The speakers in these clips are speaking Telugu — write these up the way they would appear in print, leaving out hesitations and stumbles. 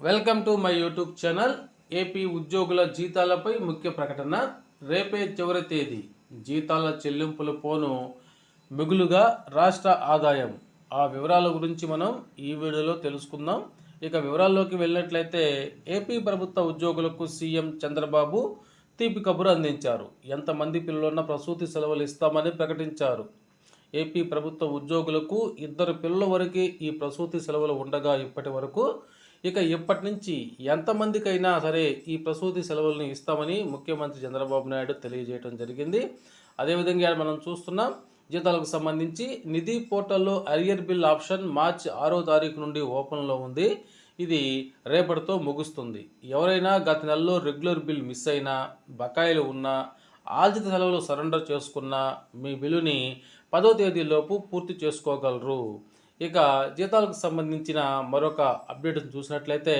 Welcome to my YouTube channel. AP ఉద్యోగుల జీతాలపై ముఖ్య ప్రకటన. రేపే చివరి తేదీ. జీతాల చెల్లింపుల పోను మిగులుగా రాష్ట్ర ఆదాయం. ఆ వివరాల గురించి మనం ఈ వీడియోలో తెలుసుకుందాం. ఇక వివరాల్లోకి వెళ్ళినట్లయితే ఏపీ ప్రభుత్వ ఉద్యోగులకు సీఎం చంద్రబాబు తీపి కబురు అందించారు. ఎంతమంది పిల్లలున్న ప్రసూతి సెలవులు ఇస్తామని ప్రకటించారు. ఏపీ ప్రభుత్వ ఉద్యోగులకు 2 పిల్లల వరకే ఈ ప్రసూతి సెలవులు ఉండగా ఇప్పటి నుంచి ఎంతమందికైనా సరే ఈ ప్రసూతి సెలవులను ఇస్తామని ముఖ్యమంత్రి చంద్రబాబు నాయుడు తెలియజేయడం జరిగింది. అదేవిధంగా మనం చూస్తున్నాం, జీతాలకు సంబంధించి నిధి పోర్టల్లో అరియర్ బిల్ ఆప్షన్ మార్చి 6వ తారీఖు నుండి ఓపెన్లో ఉంది. ఇది రేపటితో ముగుస్తుంది. ఎవరైనా గత నెలలో రెగ్యులర్ బిల్ మిస్ అయినా, బకాయిలు ఉన్నా, ఆర్జిత సెలవులు సరెండర్ చేసుకున్నా మీ బిల్లుని 10వ తేదీలోపు పూర్తి చేసుకోగలరు. ఇక జీతాలకు సంబంధించిన మరొక అప్డేట్ చూసినట్లయితే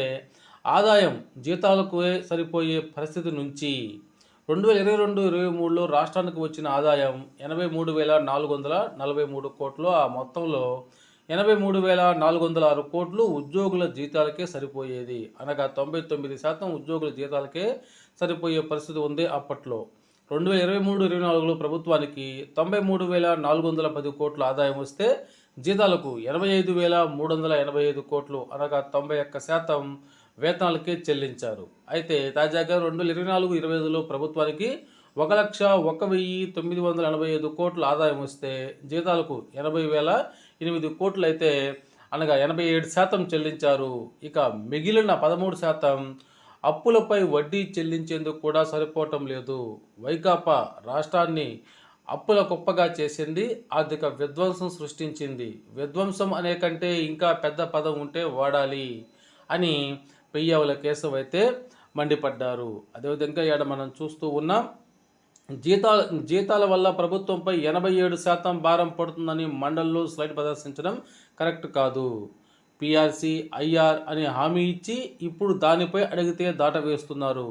ఆదాయం జీతాలకు సరిపోయే పరిస్థితి నుంచి 2022-23లో రాష్ట్రానికి వచ్చిన ఆదాయం 83,443 కోట్లు. ఆ మొత్తంలో 83,406 కోట్లు ఉద్యోగుల జీతాలకే సరిపోయేది. అనగా 99% ఉద్యోగుల జీతాలకే సరిపోయే పరిస్థితి ఉంది. అప్పట్లో 2023-24లో ప్రభుత్వానికి 93,410 కోట్ల ఆదాయం వస్తే జీతాలకు 85,385 కోట్లు, అనగా 91% వేతనాలకే చెల్లించారు. అయితే తాజాగా 2024-25లో ప్రభుత్వానికి 1,01,985 కోట్ల ఆదాయం వస్తే జీతాలకు 80,008 కోట్లు అయితే, అనగా 87% చెల్లించారు. ఇక మిగిలిన 13% అప్పులపై వడ్డీ చెల్లించేందుకు కూడా సరిపోవటం లేదు. వైకాపా రాష్ట్రాన్ని అప్పుల కుప్పగా చేసింది, ఆర్థిక విధ్వంసం సృష్టించింది. విధ్వంసం అనే కంటే ఇంకా పెద్ద పదం ఉంటే వాడాలి అని పెయ్యావుల కేశవ్ అయితే మండిపడ్డారు. అదేవిధంగా ఇక్కడ మనం చూస్తూ ఉన్నాం, జీతాల వల్ల ప్రభుత్వంపై 87% భారం పడుతుందని మండలిలో స్లైడ్ ప్రదర్శించడం కరెక్ట్ కాదు. పీఆర్సీ, ఐఆర్ అని హామీ ఇచ్చి ఇప్పుడు దానిపై అడిగితే దాటవేస్తున్నారు.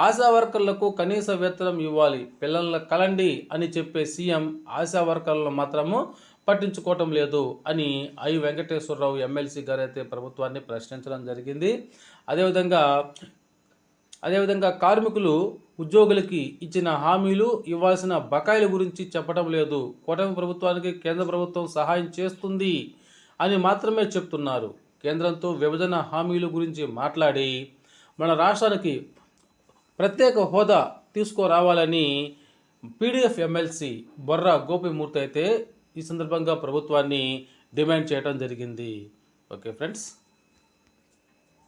ఆశా వర్కర్లకు కనీస వేతనం ఇవ్వాలి, పిల్లల కలండి అని చెప్పే సీఎం ఆశా వర్కర్లను మాత్రము పట్టించుకోవటం లేదు అని వెంకటేశ్వరరావు ఎమ్మెల్సీ గారు అయితే ప్రభుత్వాన్ని ప్రశ్నించడం జరిగింది. అదేవిధంగా కార్మికులు ఉద్యోగులకి ఇచ్చిన హామీలు, ఇవ్వాల్సిన బకాయిల గురించి చెప్పడం లేదు. కూటమి ప్రభుత్వానికి కేంద్ర ప్రభుత్వం సహాయం చేస్తుంది అని మాత్రమే చెప్తున్నారు. కేంద్రంతో విభజన హామీల గురించి మాట్లాడి మన రాష్ట్రానికి ప్రత్యేక హోదా తీసుకురావాలని పీడీఎఫ్ ఎమ్మెల్సీ బొర్రా గోపిమూర్తి అయితే ఈ సందర్భంగా ప్రభుత్వాన్ని డిమాండ్ చేయడం జరిగింది. Okay friends.